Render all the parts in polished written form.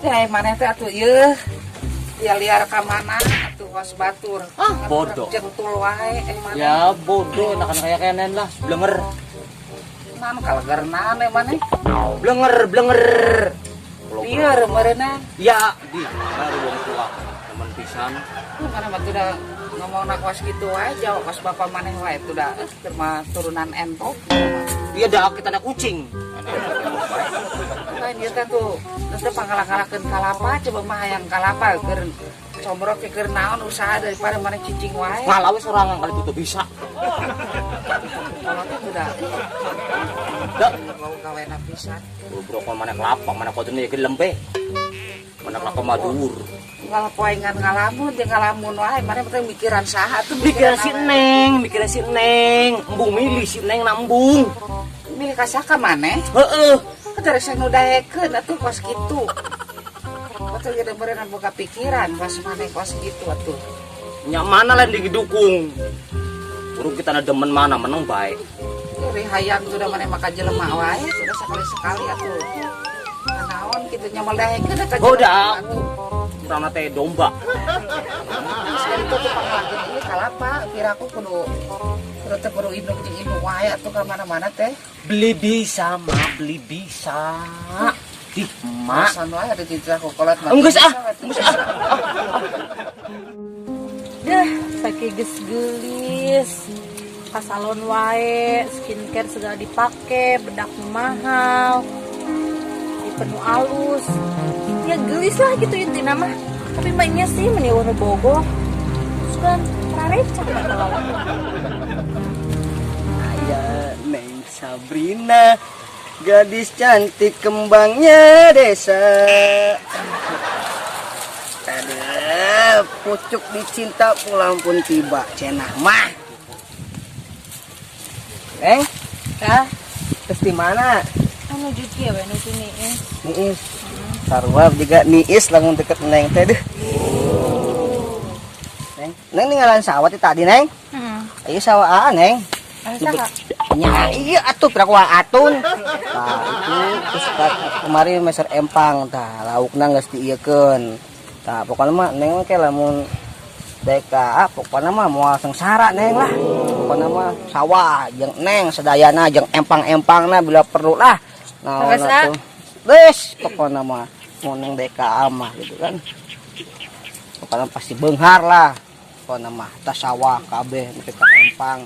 Teh mana teh atuh ieu. Ya liar ka mana atuh was batur. Bodoh. Jentul wae mana. Ya bodoh, enakan kayak kenen lah, blenger. Nan kalegerna mana? Blenger. Liar meureuna. Ya, di baru wong tua teman pisan. Mana mah udah ngomong nak was gitu aja, was bapak maneh wae tuh dah terma turunan entok. Dia dah kita ada kucing. Kan dia tuh terus pangkalak-kalakeun kalapa coba mah hayang kalapa keur combrok keur naon usaha daripada mana cicing wae. Ngalawe sorangan kali itu bisa. Kalau teh udah Dak, mau kawena pisan. bro kon mana kelapa, mana kodene ke lempe. Mana kelapa madur. Kalau poengan ngalamun jeung ngalamun wae mana teh mikiran saha tuh Mikiran si Neng, embung milih si Neng nambung. milih ka saka maneh. Heeh. Kadare saya nu daekeun atuh pas kitu. Betul geus beureunan boga pikiran pas maneh pas kitu atuh. Nya mana lain digidukung. Urung kita na demen mana menang baik. Ri hayang sudah maneh maka jelema wae sudah sekali-sekali atuh. Naon kitu nya mah daekeun ka Udah. Urang teh domba. Sekali itu tuh panglakeun ieu kalapa piraku kudu indung jeung indung wae atuh ka mana-mana teh. Beli bisa, mah beli bisa. Di mak. Masan wae ada di aku kolot mah. Enggeus ah. Dah, saking geus geulis. Ka salon wae, skincare segala dipake, bedak nu mahal. Di penuh alus. Ya geulis lah gitu intina mah. Tapi mbaknya sih meni warna bogoh. Terus kan prarecak kalau. Aya Neng Sabrina, gadis cantik kembangnya desa. Ada pucuk dicinta pulang pun tiba cenah mah. Neng, Kah, terus di mana? anu juki ya nu sini Niis. Sarua juga niis langsung deket Neng teh deh. Neng ninggalan sawah ti tadi Neng. Ayo sawah Neng. Saha? Ya iya atuh pira kuah atun. Tah itu terus kemarin meser empang tah laukna geus dieukeun. Tah pokona mah Neng ke lamun deka pokona mah moal sengsara Neng lah. Pokona mah sawah jeung Neng sadayana jeung empang-empangna bila perlu lah. Naon atuh. Geus pokona mah mun Neng deka mah gitu kan. Pokona pasti beunghar lah. Pokona mah tah sawah kabeh nepi ka empang.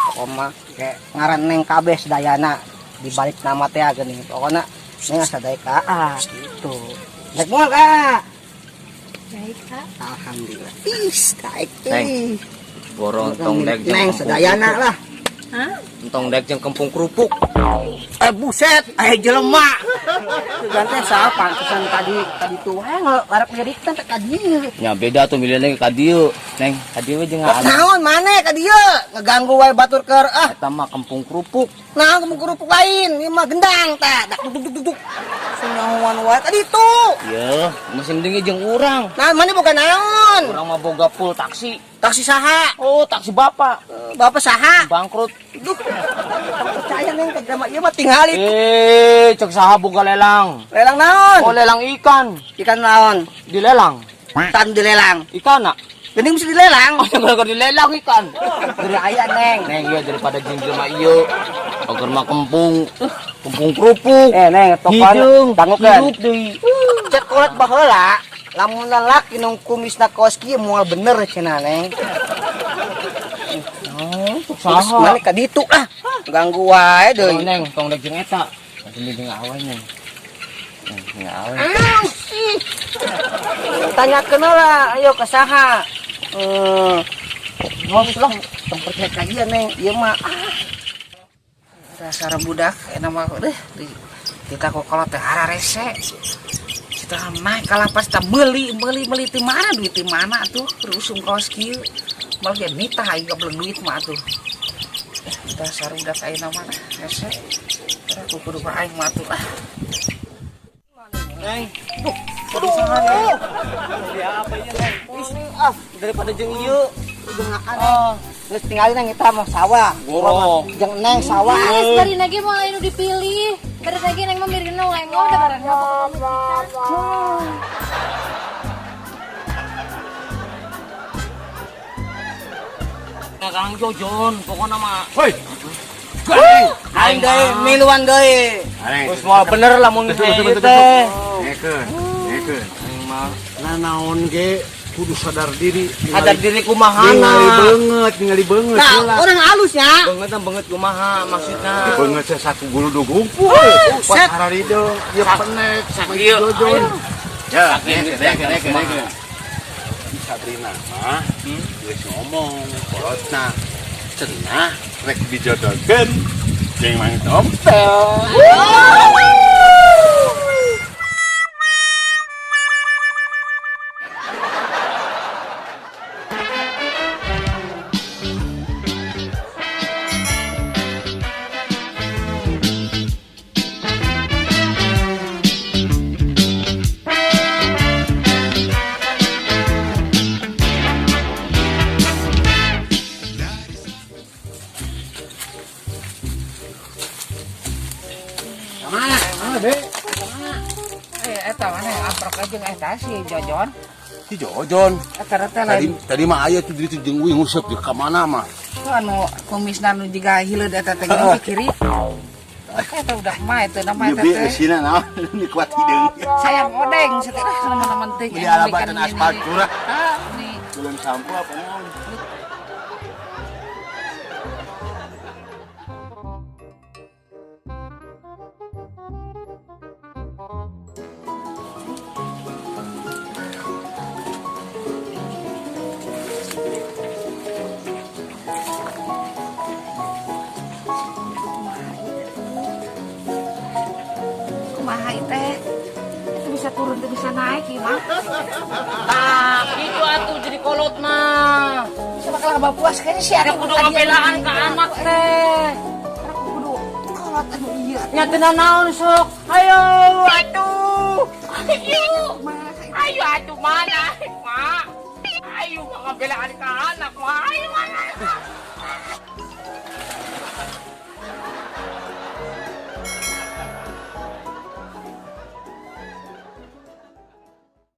Pokoknya kayak ngaran Neng kabeh sedayana dibalik nama teh geuning pokoknya Neng sadaya ka gitu. Naik moal Kak. Baik, Kak. Alhamdulillah. Is kaik Neng. Borong tong dek Neng sedayana lah. Hah? Tong dek jeung kempung kerupuk. Buset, jelema. Ganteng saha pantesan tadi tuh wae ngarep ngiritan teh ka dieu. Nya beda tuh milihna ka dieu. Neng, ka dieu jeung Naon maneh ka dieu? Ngeganggu wae batur keur eta mah kempung kerupuk. Nah, kamu kerupuk lain, ini mah gendang tah. Dak duk. Senyawan wae tadi tuh. Ieu, mesin dingi jeung urang. Nah, mana bukan naon? Urang mah boga full taksi. Taksi saha? Oh, taksi bapak. Bapak saha? Bangkrut. Duh, percaya neng ke drama ieu mah tinggal itu. Cek saha boga lelang. Lelang naon? Oh, lelang ikan. Ikan naon? Dilelang. Tan dilelang. Ikana. Geuning mesti dilelang. Oh, gara-gara dilelang ikan. Dari aya neng. Neng, iya daripada jinjil mah ieu. Agar mah kempung kerupuk. Neng, Hidung, topan dangukeun. hidup deui. Cek kolet baheula. Lamun lalaki nung kumisna kaos kieu moal bener cenah neng. Terus Saha? mana ka ditu lah. Ganggu wae Deui deui. Neng, tong dek jeung eta. Kasih jeung awe Neng. Neng, awe. Tanyakeun lah, ayo ka saha? Ngos lah, tong percaya ka ieu neng, ieu mah Dasar budak enak mah deh kita kok kalau teh rese. Kita naik kalapas kita beli ti mana duit ti mana tuh rusung kaos kieu. Mal ge nita aing goblok duit mah tuh. Dasar budak ayeuna mah rese. Aku kudu ka aing mah tuh ah. Neng, Aduh, dia apa ieu Neng? daripada jeung ieu dengaan geus tinggalin nang eta mah sawah. Goro. Jeung neng sawah. Dari lagi mau anu dipilih. Dari lagi neng mah mirina lengong da karena Kang Jojon, pokoknya mah. Woi. Aing deui miluan deui. Terus mau bener lah mun teh. Ngekeun. Aing mah Nanaon ge kudu sadar diri. sadar diri Ningali kumahana. beungeut Nah, heula. orang halusnya. Banget kumaha maksudna. Beungeut teh satu guludu gumpul. Pas hararido ieu penek sama Ieu. Jojon. Ya, Neke. Sabrina mah geus ngomong kolotna cenah rek dijodohkeun jeung Mang Tompel. Eta mana abrok aja eta si Jojon. Si Jojon. Eta teh lain Tadi mah aya tuh di jeung uing ngusep di ka mana mah. anu kumisna nu jiga hileud eta teh gini di kiri. Eta udah mah eta nama eta Ieu teh. sina naon ni kuat hideung. Sayang odeng setelah teman-teman teh. Beli alabatan aspal curah. Ini Belum sampo apa naon. kumaha teh. Itu bisa turun tuh bisa naik gimana? Nah, gitu atuh jadi kolot mah. Bisa bakal abah puas kayaknya si ada Kudu ngabelaan ke anak teh. kudu kolot anu iya. Nyatena naon sok. Ayo atuh. Ayo atuh mana, Mak. Ayo ngabelaan ke anak, Mak. Ayo mana.